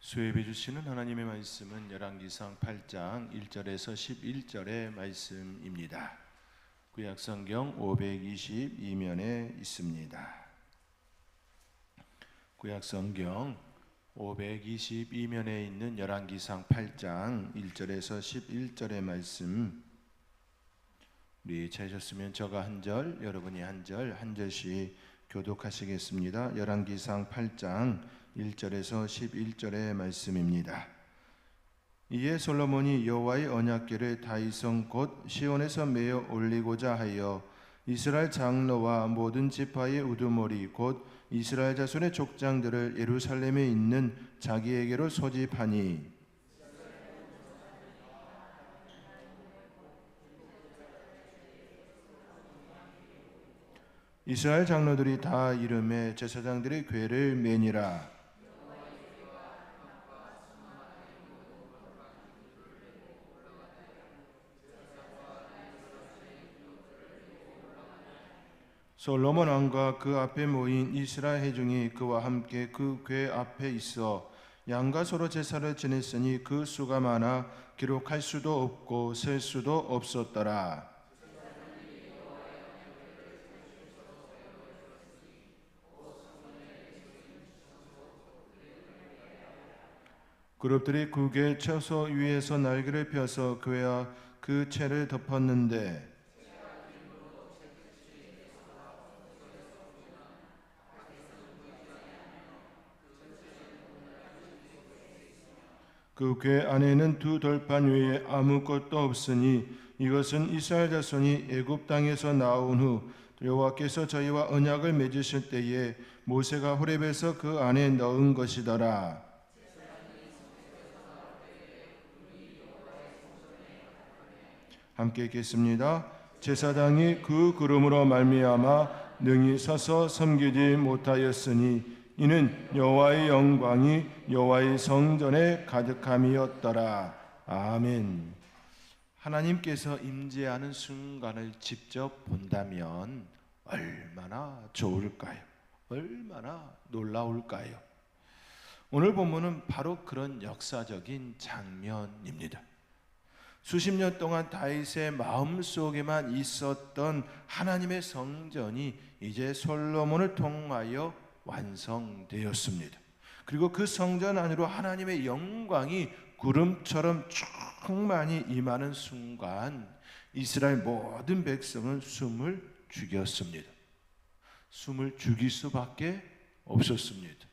수혜해 주시는 하나님의 말씀은 열왕기상 8장 1절에서 11절의 말씀입니다. 구약성경 522면에 있습니다. 구약성경 522면에 있는 열왕기상 8장 1절에서 11절의 말씀, 우리 찾으셨으면 저가 한 절, 여러분이 한 절, 한 절씩 교독하시겠습니다. 열왕기상 8장 1절에서 11절의 말씀입니다. 이에 솔로몬이 여호와의 언약궤를 다윗성 곧 시온에서 메어 올리고자 하여 이스라엘 장로와 모든 지파의 우두머리 곧 이스라엘 자손의 족장들을 예루살렘에 있는 자기에게로 소집하니 이스라엘 장로들이 다 이름에 제사장들의 궤를 매니라. 솔로몬 왕과 그 앞에 모인 이스라엘 회중이 그와 함께 그 궤 앞에 있어 양과 소로 제사를 지냈으니 그 수가 많아 기록할 수도 없고 셀 수도 없었더라. 그룹들이 굵게 처소 위에서 날개를 펴서 궤와 그 채를 덮었는데 그 궤 안에는 두 돌판 외에 아무것도 없으니 이것은 이스라엘 자손이 애굽 땅에서 나온 후 여호와께서 저희와 언약을 맺으실 때에 모세가 호렙에서 그 안에 넣은 것이더라. 함께 읽겠습니다. 제사장이 그 구름으로 말미암아 능히 서서 섬기지 못하였으니 이는 여호와의 영광이 여호와의 성전에 가득함이었더라. 아멘. 하나님께서 임재하는 순간을 직접 본다면 얼마나 좋을까요? 얼마나 놀라울까요? 오늘 본문은 바로 그런 역사적인 장면입니다. 수십 년 동안 다윗의 마음속에만 있었던 하나님의 성전이 이제 솔로몬을 통하여 완성되었습니다. 그리고 그 성전 안으로 하나님의 영광이 구름처럼 충만히 임하는 순간 이스라엘 모든 백성은 숨을 죽였습니다. 숨을 죽일 수밖에 없었습니다.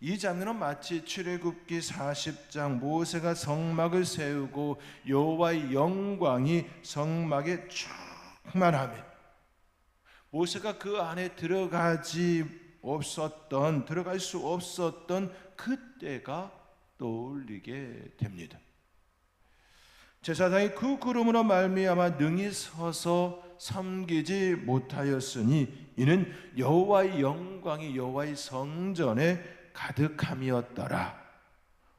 이 장면은 마치 출애굽기 40장 모세가 성막을 세우고 여호와의 영광이 성막에 충만하며 모세가 그 안에 들어갈 수 없었던 그때가 떠올리게 됩니다. 제사장이 그 구름으로 말미암아 능히 서서 섬기지 못하였으니 이는 여호와의 영광이 여호와의 성전에 가득함이었더라.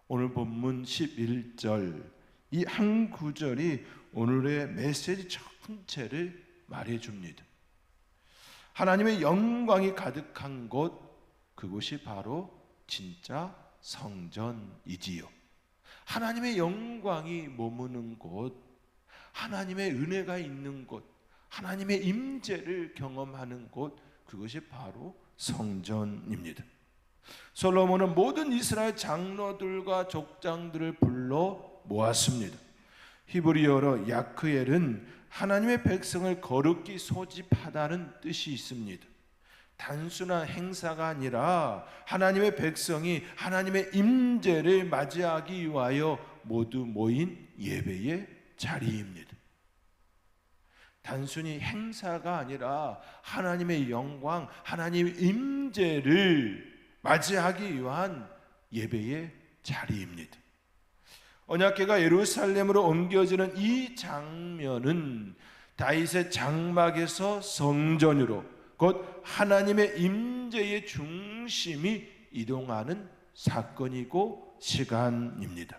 오늘 본문 11절 이 한 구절이 오늘의 메시지 전체를 말해줍니다. 하나님의 영광이 가득한 곳, 그곳이 바로 진짜 성전이지요. 하나님의 영광이 머무는 곳, 하나님의 은혜가 있는 곳, 하나님의 임재를 경험하는 곳, 그것이 바로 성전입니다. 솔로몬은 모든 이스라엘 장로들과 족장들을 불러 모았습니다. 히브리어로 야크엘은 하나님의 백성을 거룩히 소집하다는 뜻이 있습니다. 단순한 행사가 아니라 하나님의 백성이 하나님의 임재를 맞이하기 위하여 모두 모인 예배의 자리입니다. 단순히 행사가 아니라 하나님의 영광, 하나님의 임재를 맞이하기 위한 예배의 자리입니다. 언약궤가 예루살렘으로 옮겨지는 이 장면은 다윗의 장막에서 성전으로 곧 하나님의 임재의 중심이 이동하는 사건이고 시간입니다.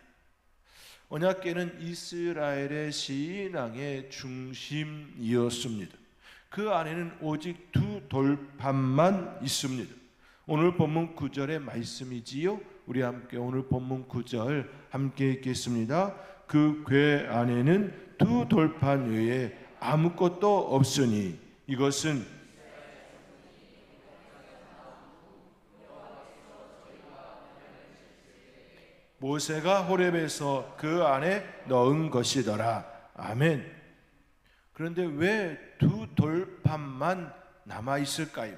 언약궤는 이스라엘의 신앙의 중심이었습니다. 그 안에는 오직 두 돌판만 있습니다. 오늘 본문 9절의 말씀이지요. 우리 함께 오늘 본문 9절 함께 읽겠습니다. 그 궤 안에는 두 돌판 외에 아무것도 없으니 이것은 모세가 호렙에서 그 안에 넣은 것이더라. 아멘. 그런데 왜 두 돌판만 남아 있을까요?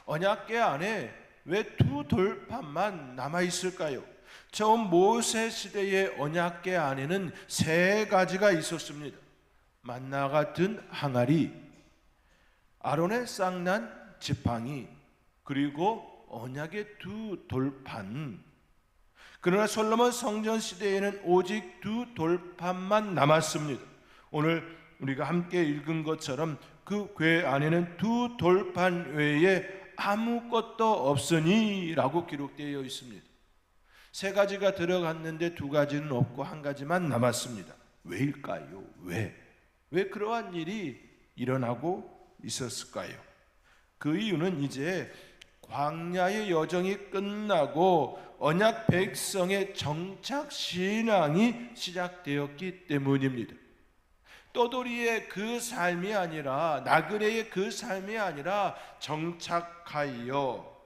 언약궤 안에 왜 두 돌판만 남아 있을까요? 처음 모세 시대의 언약궤 안에는 세 가지가 있었습니다. 만나 같은 항아리, 아론의 쌍난 지팡이, 그리고 언약의 두 돌판. 그러나 솔로몬 성전 시대에는 오직 두 돌판만 남았습니다. 오늘 우리가 함께 읽은 것처럼 그 궤 안에는 두 돌판 외에 아무것도 없으니 라고 기록되어 있습니다. 세 가지가 들어갔는데 두 가지는 없고 한 가지만 남았습니다. 왜일까요? 왜 그러한 일이 일어나고 있었을까요? 그 이유는 이제 광야의 여정이 끝나고 언약 백성의 정착 신앙이 시작되었기 때문입니다. 떠돌이의 그 삶이 아니라, 나그네의 그 삶이 아니라 정착하여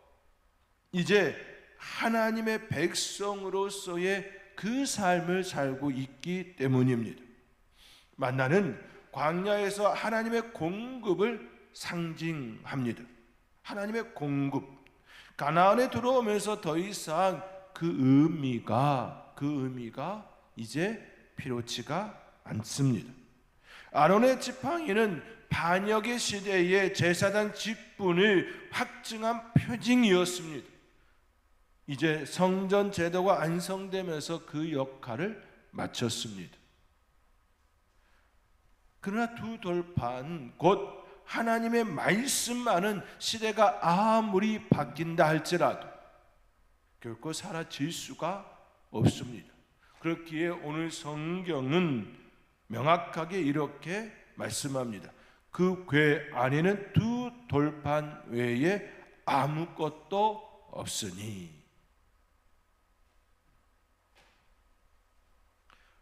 이제 하나님의 백성으로서의 그 삶을 살고 있기 때문입니다. 만나는 광야에서 하나님의 공급을 상징합니다. 하나님의 공급. 가나안에 들어오면서 더 이상 그 의미가 이제 필요치가 않습니다. 아론의 지팡이는 반역의 시대의 제사장 직분을 확증한 표징이었습니다. 이제 성전 제도가 완성되면서 그 역할을 마쳤습니다. 그러나 두 돌판, 곧 하나님의 말씀만은 시대가 아무리 바뀐다 할지라도 결코 사라질 수가 없습니다. 그렇기에 오늘 성경은 명확하게 이렇게 말씀합니다. 그 궤 안에는 두 돌판 외에 아무것도 없으니.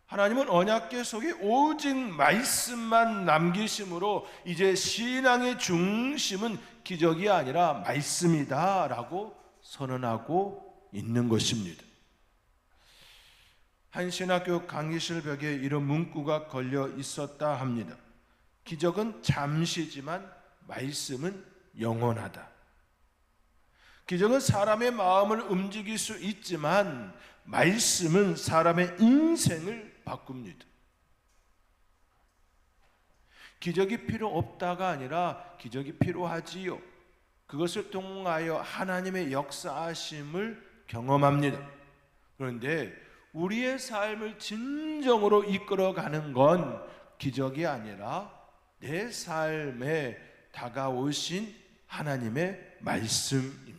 하나님은 언약궤 속에 오직 말씀만 남기심으로 이제 신앙의 중심은 기적이 아니라 말씀이다 라고 선언하고 있는 것입니다. 한 신학교 강의실 벽에 이런 문구가 걸려 있었다 합니다. 기적은 잠시지만 말씀은 영원하다. 기적은 사람의 마음을 움직일 수 있지만 말씀은 사람의 인생을 바꿉니다. 기적이 필요 없다가 아니라 기적이 필요하지요. 그것을 통하여 하나님의 역사하심을 경험합니다. 그런데 우리의 삶을 진정으로 이끌어가는 건 기적이 아니라 내 삶에 다가오신 하나님의 말씀입니다.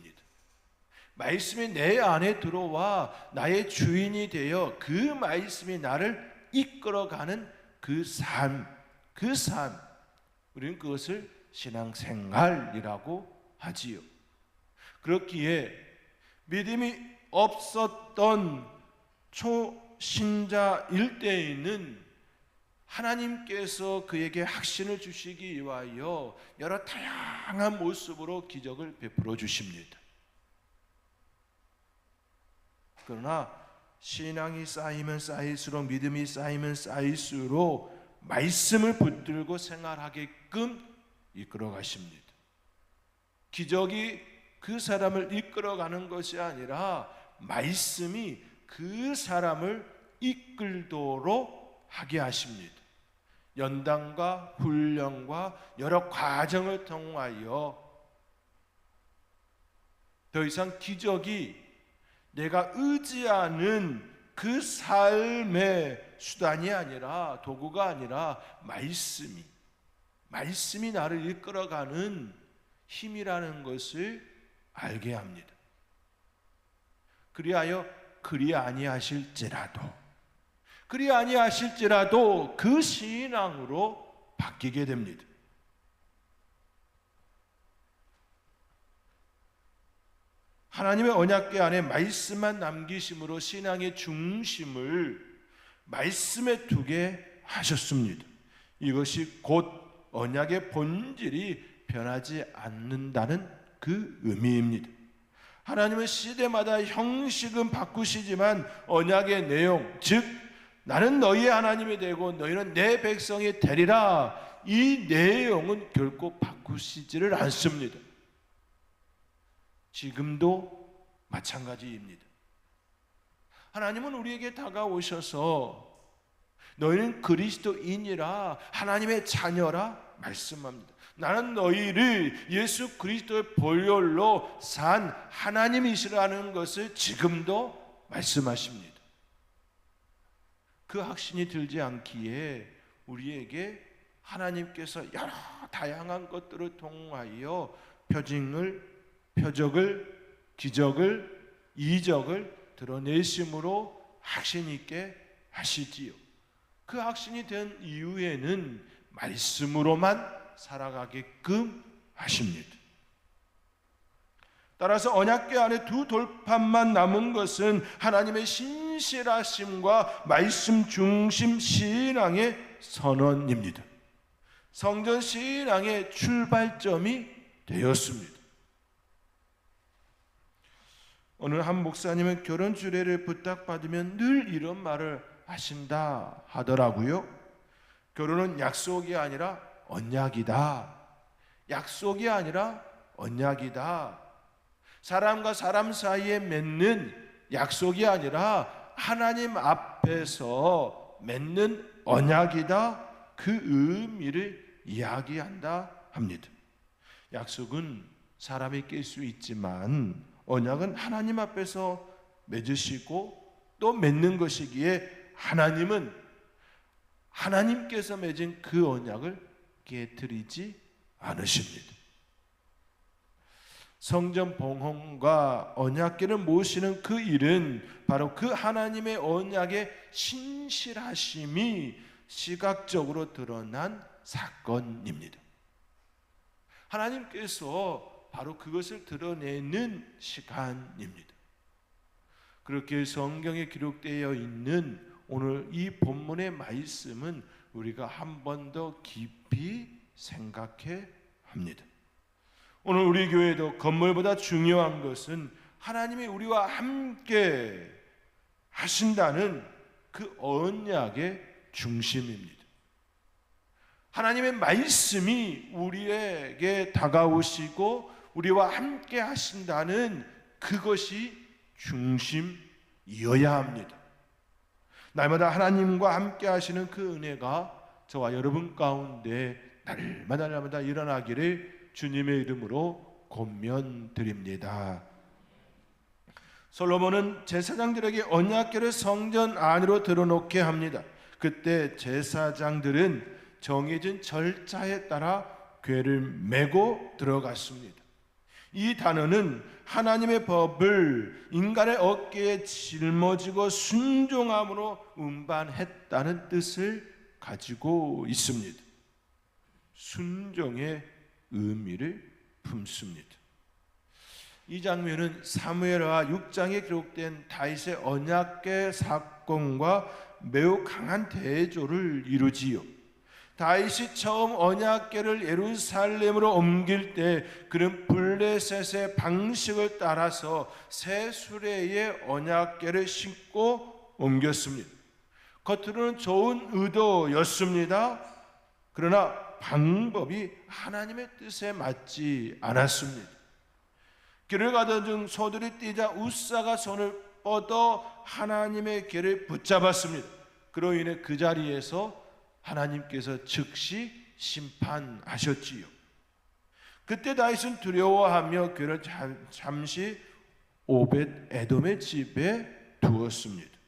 말씀이 내 안에 들어와 나의 주인이 되어 그 말씀이 나를 이끌어가는 그 삶, 우리는 그것을 신앙생활이라고 하지요. 그렇기에 믿음이 없었던 초신자일 때에는 하나님께서 그에게 확신을 주시기 위하여 여러 다양한 모습으로 기적을 베풀어 주십니다. 그러나 신앙이 쌓이면 쌓일수록, 믿음이 쌓이면 쌓일수록 말씀을 붙들고 생활하게끔 이끌어 가십니다. 기적이 그 사람을 이끌어가는 것이 아니라 말씀이 그 사람을 이끌도록 하게 하십니다. 연단과 훈련과 여러 과정을 통하여 더 이상 기적이 내가 의지하는 그 삶의 수단이 아니라, 도구가 아니라 말씀이 나를 이끌어가는 힘이라는 것을 알게 합니다. 그리하여 그리 아니하실지라도 그 신앙으로 바뀌게 됩니다. 하나님의 언약궤 안에 말씀만 남기심으로 신앙의 중심을 말씀에 두게 하셨습니다. 이것이 곧 언약의 본질이 변하지 않는다는 그 의미입니다. 하나님은 시대마다 형식은 바꾸시지만 언약의 내용, 즉 나는 너희의 하나님이 되고 너희는 내 백성이 되리라, 이 내용은 결코 바꾸시지를 않습니다. 지금도 마찬가지입니다. 하나님은 우리에게 다가오셔서 너희는 그리스도인이라, 하나님의 자녀라 말씀합니다. 나는 너희를 예수 그리스도의 보혈로 산 하나님이시라는 것을 지금도 말씀하십니다. 그 확신이 들지 않기에 우리에게 하나님께서 여러 다양한 것들을 통하여 표적을, 기적을, 이적을 드러내심으로 확신 있게 하시지요. 그 확신이 된 이후에는 말씀으로만 살아가게끔 하십니다. 따라서 언약궤 안에 두 돌판만 남은 것은 하나님의 신실하심과 말씀 중심 신앙의 선언입니다. 성전 신앙의 출발점이 되었습니다. 오늘 한 목사님은 결혼 주례를 부탁받으면 늘 이런 말을 하신다 하더라고요. 결혼은 약속이 아니라 언약이다. 약속이 아니라 언약이다. 사람과 사람 사이에 맺는 약속이 아니라 하나님 앞에서 맺는 언약이다. 그 의미를 이야기한다 합니다. 약속은 사람이 깰 수 있지만 언약은 하나님 앞에서 맺으시고 또 맺는 것이기에 하나님은 하나님께서 맺은 그 언약을 깨뜨리지 않으십니다. 성전 봉헌과 언약궤를 모시는 그 일은 바로 그 하나님의 언약의 신실하심이 시각적으로 드러난 사건입니다. 하나님께서 바로 그것을 드러내는 시간입니다. 그렇게 성경에 기록되어 있는 오늘 이 본문의 말씀은 우리가 한 번 더 깊이 생각해 합니다. 오늘 우리 교회도 건물보다 중요한 것은 하나님이 우리와 함께 하신다는 그 언약의 중심입니다. 하나님의 말씀이 우리에게 다가오시고 우리와 함께 하신다는 그것이 중심이어야 합니다. 날마다 하나님과 함께 하시는 그 은혜가 저와 여러분 가운데 날마다 일어나기를 주님의 이름으로 권면드립니다. 솔로몬은 제사장들에게 언약궤를 성전 안으로 들어놓게 합니다. 그때 제사장들은 정해진 절차에 따라 궤를 메고 들어갔습니다. 이 단어는 하나님의 법을 인간의 어깨에 짊어지고 순종함으로 운반했다는 뜻을 가지고 있습니다. 순종의 의미를 품습니다. 이 장면은 사무엘하 6장에 기록된 다윗의 언약궤 사건과 매우 강한 대조를 이루지요. 다윗이 처음 언약궤를 예루살렘으로 옮길 때 그는 블레셋의 방식을 따라서 새 수레에 언약궤를 싣고 옮겼습니다. 겉으로는 좋은 의도였습니다. 그러나 방법이 하나님의 뜻에 맞지 않았습니다. 길을 가던 중 소들이 뛰자 웃사가 손을 뻗어 하나님의 궤를 붙잡았습니다. 그로 인해 그 자리에서 하나님께서 즉시 심판하셨지요. 그때 다윗은 두려워하며 궤를 잠시 오벳 에돔의 집에 두었습니다.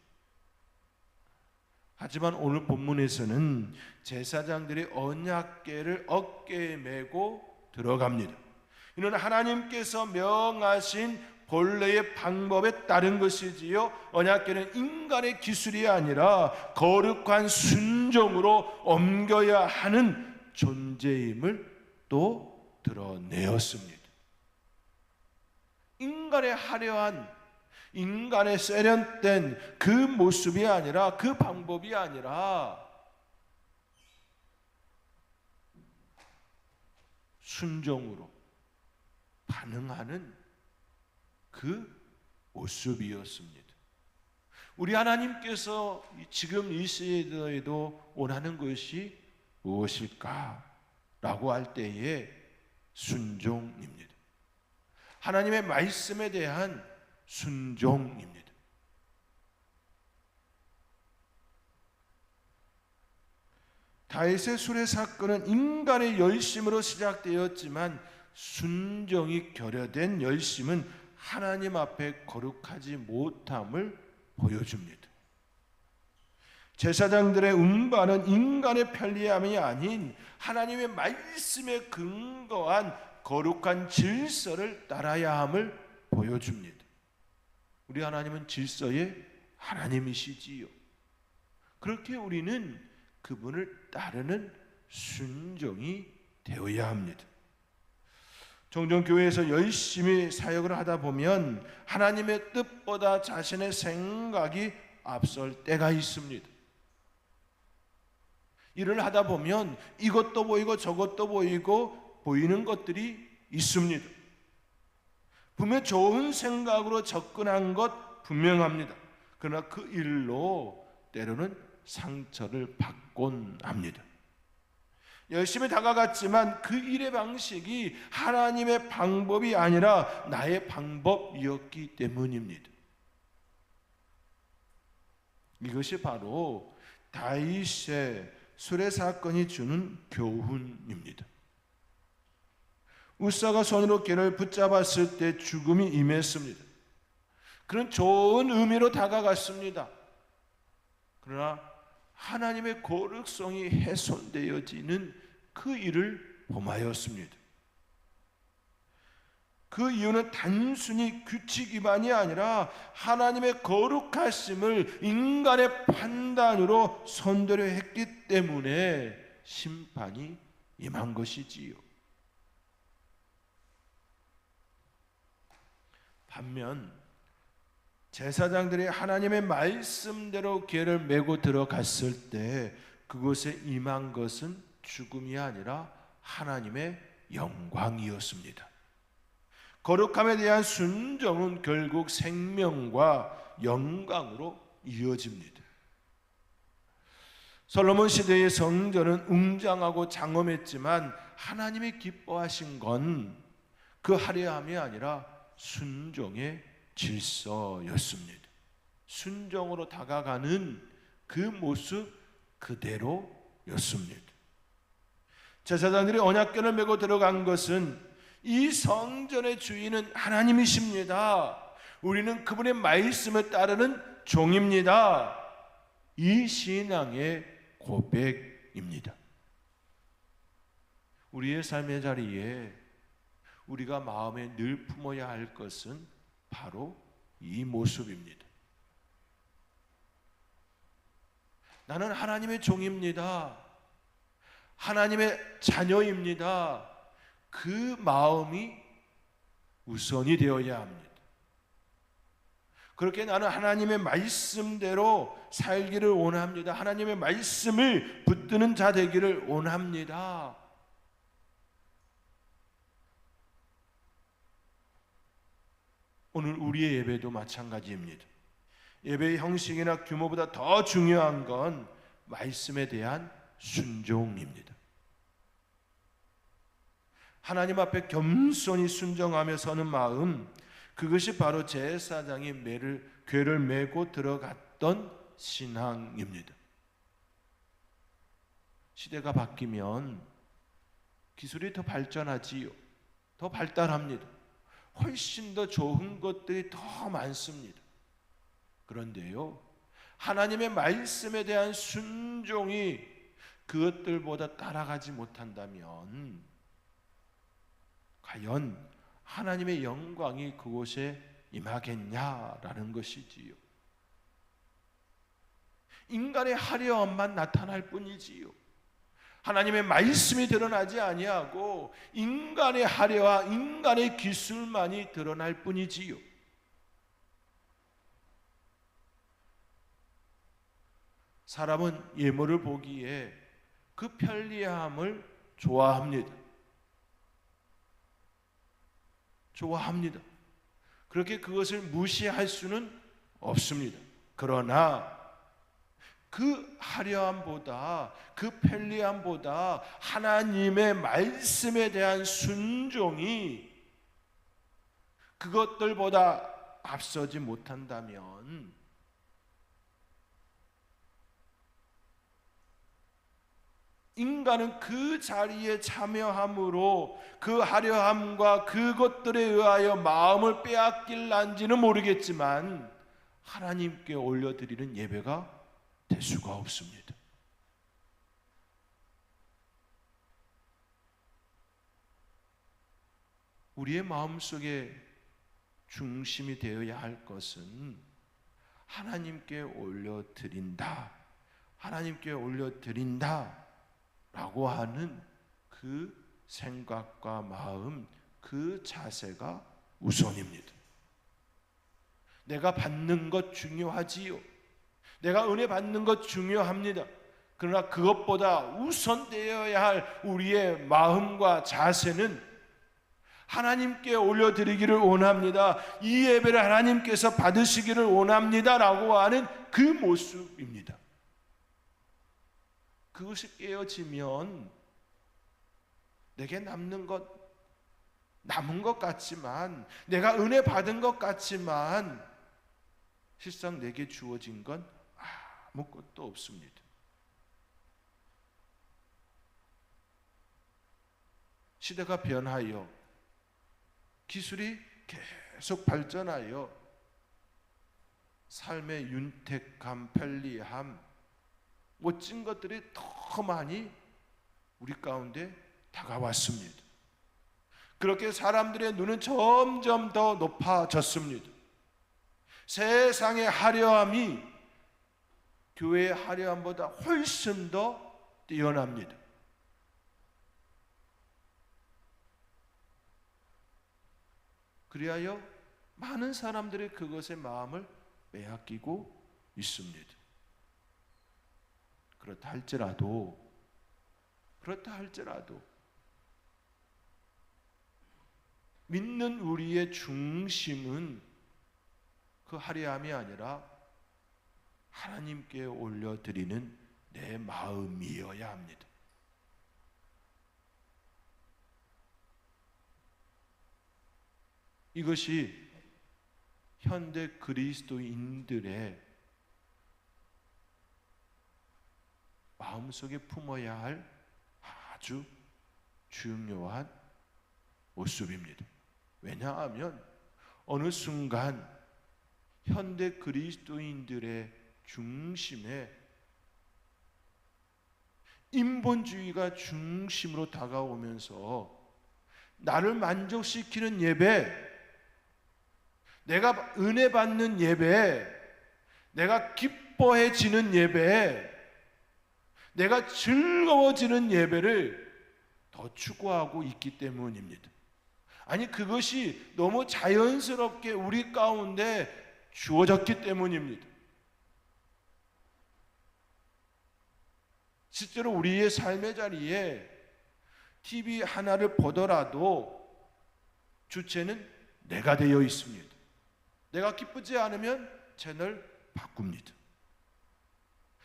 하지만 오늘 본문에서는 제사장들이 언약궤를 어깨에 메고 들어갑니다. 이는 하나님께서 명하신 본래의 방법에 따른 것이지요. 언약궤는 인간의 기술이 아니라 거룩한 순종으로 옮겨야 하는 존재임을 또 드러내었습니다. 인간의 화려한, 인간의 세련된 그 모습이 아니라, 그 방법이 아니라 순종으로 반응하는 그 모습이었습니다. 우리 하나님께서 지금 이 시대에도 원하는 것이 무엇일까? 라고 할 때에 순종입니다. 하나님의 말씀에 대한 순종입니다. 다윗의 수레 사건은 인간의 열심으로 시작되었지만 순종이 결여된 열심은 하나님 앞에 거룩하지 못함을 보여줍니다. 제사장들의 음반은 인간의 편리함이 아닌 하나님의 말씀에 근거한 거룩한 질서를 따라야 함을 보여줍니다. 우리 하나님은 질서의 하나님이시지요. 그렇게 우리는 그분을 따르는 순종이 되어야 합니다. 종종 교회에서 열심히 사역을 하다 보면 하나님의 뜻보다 자신의 생각이 앞설 때가 있습니다. 일을 하다 보면 이것도 보이고 저것도 보이고 보이는 것들이 있습니다. 분명 좋은 생각으로 접근한 것 분명합니다. 그러나 그 일로 때로는 상처를 받곤 합니다. 열심히 다가갔지만 그 일의 방식이 하나님의 방법이 아니라 나의 방법이었기 때문입니다. 이것이 바로 다윗의 수레 사건이 주는 교훈입니다. 우사가 손으로 개를 붙잡았을 때 죽음이 임했습니다. 그런 좋은 의미로 다가갔습니다. 그러나 하나님의 거룩성이 훼손되어지는 그 일을 범하였습니다. 그 이유는 단순히 규칙 위반이 아니라 하나님의 거룩하심을 인간의 판단으로 선대로 했기 때문에 심판이 임한 것이지요. 반면 제사장들이 하나님의 말씀대로궤를 메고 들어갔을 때 그곳에 임한 것은 죽음이 아니라 하나님의 영광이었습니다. 거룩함에 대한 순종은 결국 생명과 영광으로 이어집니다. 솔로몬 시대의 성전은 웅장하고 장엄했지만 하나님이 기뻐하신 건 그 화려함이 아니라 순종의 질서였습니다. 순종으로 다가가는 그 모습 그대로였습니다. 제사장들이 언약궤를 메고 들어간 것은 이 성전의 주인은 하나님이십니다. 우리는 그분의 말씀을 따르는 종입니다. 이 신앙의 고백입니다. 우리의 삶의 자리에 우리가 마음에 늘 품어야 할 것은 바로 이 모습입니다. 나는 하나님의 종입니다. 하나님의 자녀입니다. 그 마음이 우선이 되어야 합니다. 그렇게 나는 하나님의 말씀대로 살기를 원합니다. 하나님의 말씀을 붙드는 자 되기를 원합니다. 오늘 우리의 예배도 마찬가지입니다. 예배의 형식이나 규모보다 더 중요한 건 말씀에 대한 순종입니다. 하나님 앞에 겸손히 순종하며 서는 마음, 그것이 바로 제사장이 궤를 메고 들어갔던 신앙입니다. 시대가 바뀌면 기술이 더 발전하지요. 더 발달합니다. 훨씬 더 좋은 것들이 더 많습니다. 그런데요, 하나님의 말씀에 대한 순종이 그것들보다 따라가지 못한다면 과연 하나님의 영광이 그곳에 임하겠냐라는 것이지요. 인간의 화려함만 나타날 뿐이지요. 하나님의 말씀이 드러나지 아니하고 인간의 하려와 인간의 기술만이 드러날 뿐이지요. 사람은 예물을 보기에 그 편리함을 좋아합니다. 그렇게 그것을 무시할 수는 없습니다. 그러나 그 화려함보다, 그 편리함보다 하나님의 말씀에 대한 순종이 그것들보다 앞서지 못한다면 인간은 그 자리에 참여함으로 그 화려함과 그것들에 의하여 마음을 빼앗길란지는 모르겠지만 하나님께 올려드리는 예배가 될 수가 없습니다. 우리의 마음속에 중심이 되어야 할 것은 하나님께 올려드린다, 하나님께 올려드린다 라고 하는 그 생각과 마음, 그 자세가 우선입니다. 내가 받는 것 중요하지요. 내가 은혜 받는 것 중요합니다. 그러나 그것보다 우선되어야 할 우리의 마음과 자세는 하나님께 올려드리기를 원합니다. 이 예배를 하나님께서 받으시기를 원합니다 라고 하는 그 모습입니다. 그것이 깨어지면 내게 남은 것 같지만, 내가 은혜 받은 것 같지만 실상 내게 주어진 건 아무것도 없습니다. 시대가 변하여 기술이 계속 발전하여 삶의 윤택함, 편리함, 멋진 것들이 더 많이 우리 가운데 다가왔습니다. 그렇게 사람들의 눈은 점점 더 높아졌습니다. 세상의 화려함이 교회의 화려함보다 훨씬 더 뛰어납니다. 그리하여 많은 사람들이 그것에 마음을 빼앗기고 있습니다. 그렇다 할지라도 믿는 우리의 중심은 그 화려함이 아니라 하나님께 올려드리는 내 마음이어야 합니다. 이것이 현대 그리스도인들의 마음속에 품어야 할 아주 중요한 모습입니다. 왜냐하면 어느 순간 현대 그리스도인들의 중심에 인본주의가 중심으로 다가오면서 나를 만족시키는 예배, 내가 은혜 받는 예배, 내가 기뻐해지는 예배, 내가 즐거워지는 예배를 더 추구하고 있기 때문입니다. 아니, 그것이 너무 자연스럽게 우리 가운데 주어졌기 때문입니다. 실제로 우리의 삶의 자리에 TV 하나를 보더라도 주체는 내가 되어 있습니다. 내가 기쁘지 않으면 채널 바꿉니다.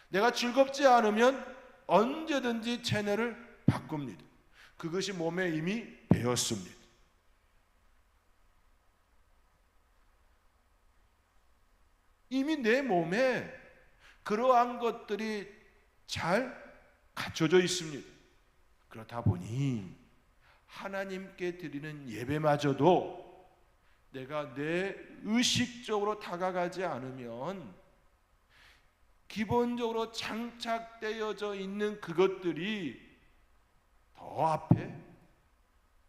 내가 즐겁지 않으면 언제든지 채널을 바꿉니다. 그것이 몸에 이미 배었습니다. 이미 내 몸에 그러한 것들이 잘 갖춰져 있습니다. 그렇다 보니 하나님께 드리는 예배마저도 내가 내 의식적으로 다가가지 않으면 기본적으로 장착되어져 있는 그것들이 더 앞에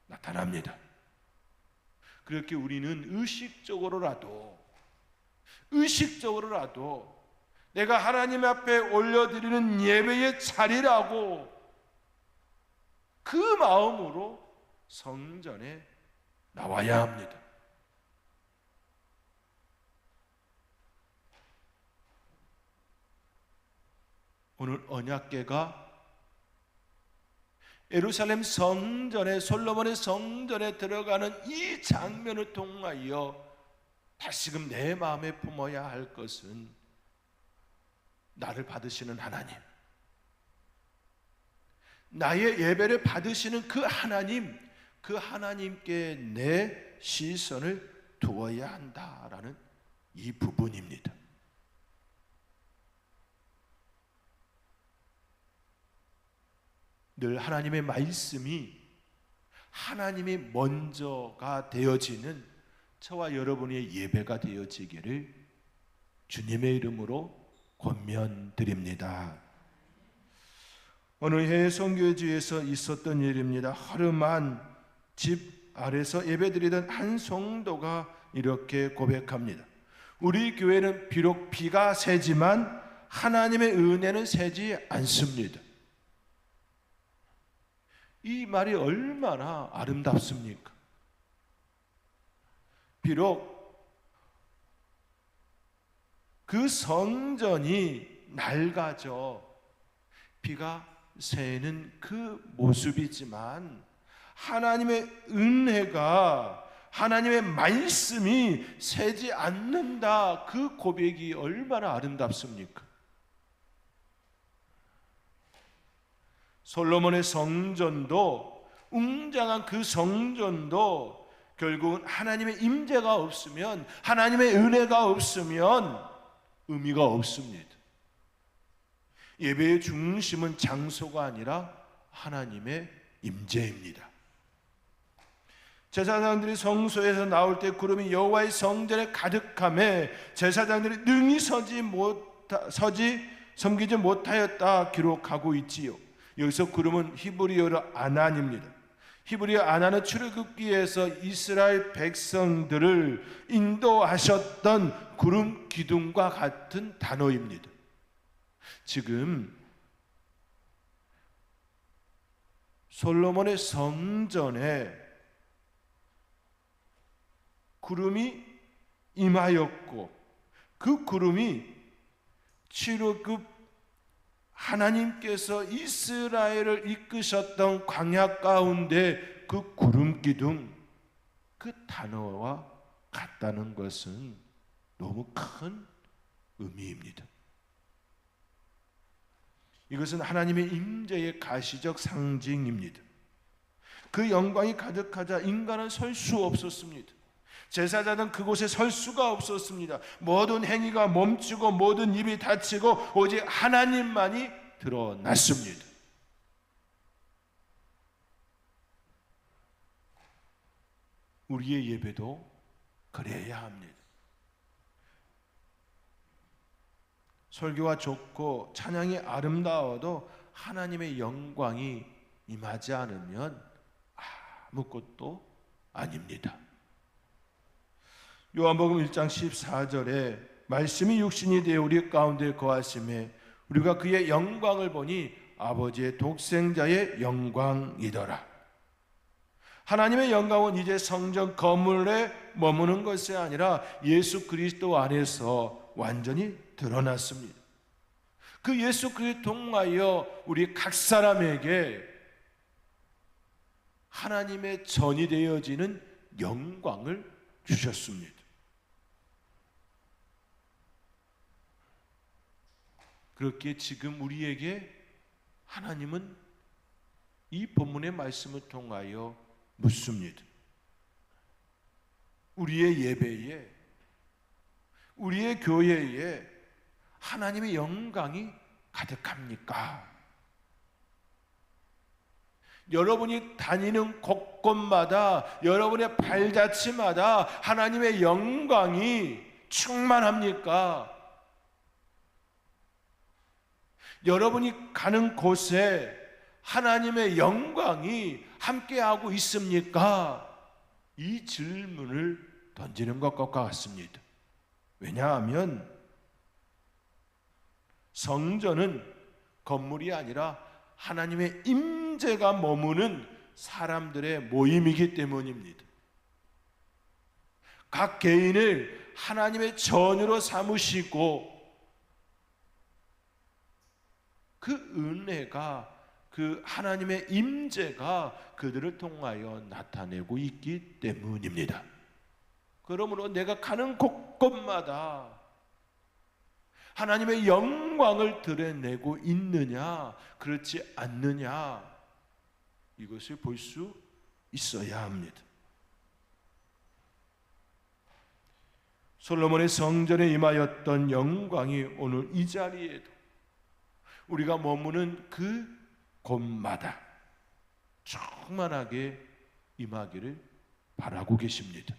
나타납니다. 그렇게 우리는 의식적으로라도 내가 하나님 앞에 올려드리는 예배의 자리라고 그 마음으로 성전에 나와야 합니다. 오늘 언약궤가 예루살렘 성전에, 솔로몬의 성전에 들어가는 이 장면을 통하여 다시금 내 마음에 품어야 할 것은 나를 받으시는 하나님, 나의 예배를 받으시는 그 하나님, 그 하나님께 내 시선을 두어야 한다라는 이 부분입니다. 늘 하나님의 말씀이 하나님이 먼저가 되어지는 저와 여러분의 예배가 되어지기를 주님의 이름으로 권면드립니다. 어느 해 선교지에서 있었던 일입니다. 허름한 집 아래서 예배드리던 한 성도가 이렇게 고백합니다. 우리 교회는 비록 비가 새지만 하나님의 은혜는 새지 않습니다. 이 말이 얼마나 아름답습니까? 비록 그 성전이 낡아져 비가 새는 그 모습이지만 하나님의 은혜가, 하나님의 말씀이 새지 않는다, 그 고백이 얼마나 아름답습니까? 솔로몬의 성전도, 웅장한 그 성전도 결국은 하나님의 임재가 없으면, 하나님의 은혜가 없으면 의미가 없습니다. 예배의 중심은 장소가 아니라 하나님의 임재입니다. 제사장들이 성소에서 나올 때 구름이 여호와의 성전에 가득함에 제사장들이 능히 섬기지 못하였다 기록하고 있지요. 여기서 구름은 히브리어로 아난입니다. 히브리어 아난은 출애굽기에서 이스라엘 백성들을 인도하셨던 구름 기둥과 같은 단어입니다. 지금 솔로몬의 성전에 구름이 임하였고, 그 구름이 출애굽 하나님께서 이스라엘을 이끄셨던 광야 가운데 그 구름 기둥, 그 단어와 같다는 것은 너무 큰 의미입니다. 이것은 하나님의 임재의 가시적 상징입니다. 그 영광이 가득하자 인간은 설 수 없었습니다. 제사장은 그곳에 설 수가 없었습니다. 모든 행위가 멈추고 모든 입이 닫히고 오직 하나님만이 드러났습니다. 우리의 예배도 그래야 합니다. 설교가 좋고 찬양이 아름다워도 하나님의 영광이 임하지 않으면 아무것도 아닙니다. 요한복음 1장 14절에 말씀이 육신이 되어 우리 가운데 거하심에 우리가 그의 영광을 보니 아버지의 독생자의 영광이더라. 하나님의 영광은 이제 성전 건물에 머무는 것이 아니라 예수 그리스도 안에서 완전히 드러났습니다. 그 예수 그리스도 통하여 우리 각 사람에게 하나님의 전이 되어지는 영광을 주셨습니다. 그렇게 지금 우리에게 하나님은 이 본문의 말씀을 통하여 묻습니다. 우리의 예배에, 우리의 교회에 하나님의 영광이 가득합니까? 여러분이 다니는 곳곳마다, 여러분의 발자취마다 하나님의 영광이 충만합니까? 여러분이 가는 곳에 하나님의 영광이 함께하고 있습니까? 이 질문을 던지는 것과 같습니다. 왜냐하면 성전은 건물이 아니라 하나님의 임재 임재가 머무는 사람들의 모임이기 때문입니다. 각 개인을 하나님의 전으로 삼으시고 그 은혜가, 그 하나님의 임재가 그들을 통하여 나타내고 있기 때문입니다. 그러므로 내가 가는 곳곳마다 하나님의 영광을 드러내고 있느냐 그렇지 않느냐, 이것을 볼 수 있어야 합니다. 솔로몬의 성전에 임하였던 영광이 오늘 이 자리에도, 우리가 머무는 그 곳마다 충만하게 임하기를 바라고 계십니다.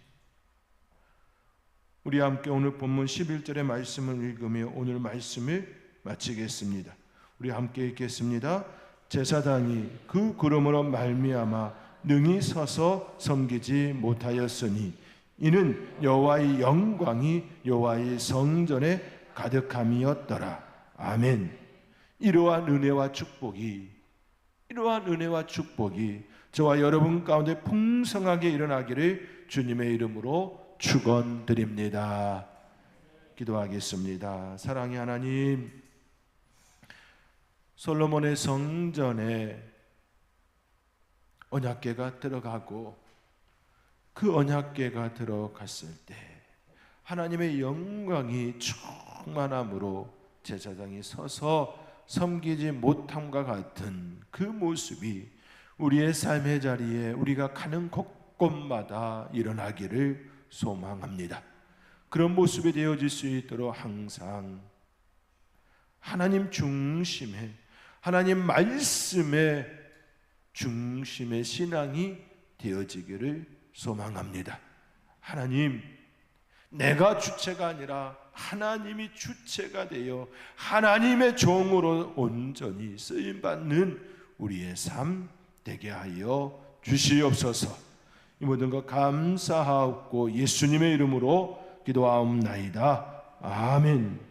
우리 함께 오늘 본문 11절의 말씀을 읽으며 오늘 말씀을 마치겠습니다. 우리 함께 읽겠습니다. 제사장이 그 구름으로 말미암아 능히 서서 섬기지 못하였으니 이는 여호와의 영광이 여호와의 성전에 가득함이었더라. 아멘. 이러한 은혜와 축복이 저와 여러분 가운데 풍성하게 일어나기를 주님의 이름으로 축원드립니다. 기도하겠습니다. 사랑의 하나님, 솔로몬의 성전에 언약궤가 들어가고 그 언약궤가 들어갔을 때 하나님의 영광이 충만함으로 제사장이 서서 섬기지 못함과 같은 그 모습이 우리의 삶의 자리에 우리가 가는 곳곳마다 일어나기를 소망합니다. 그런 모습이 되어질 수 있도록 항상 하나님 중심의, 하나님 말씀의 중심의 신앙이 되어지기를 소망합니다. 하나님, 내가 주체가 아니라 하나님이 주체가 되어 하나님의 종으로 온전히 쓰임받는 우리의 삶 되게 하여 주시옵소서. 이 모든 것 감사하옵고 예수님의 이름으로 기도하옵나이다. 아멘.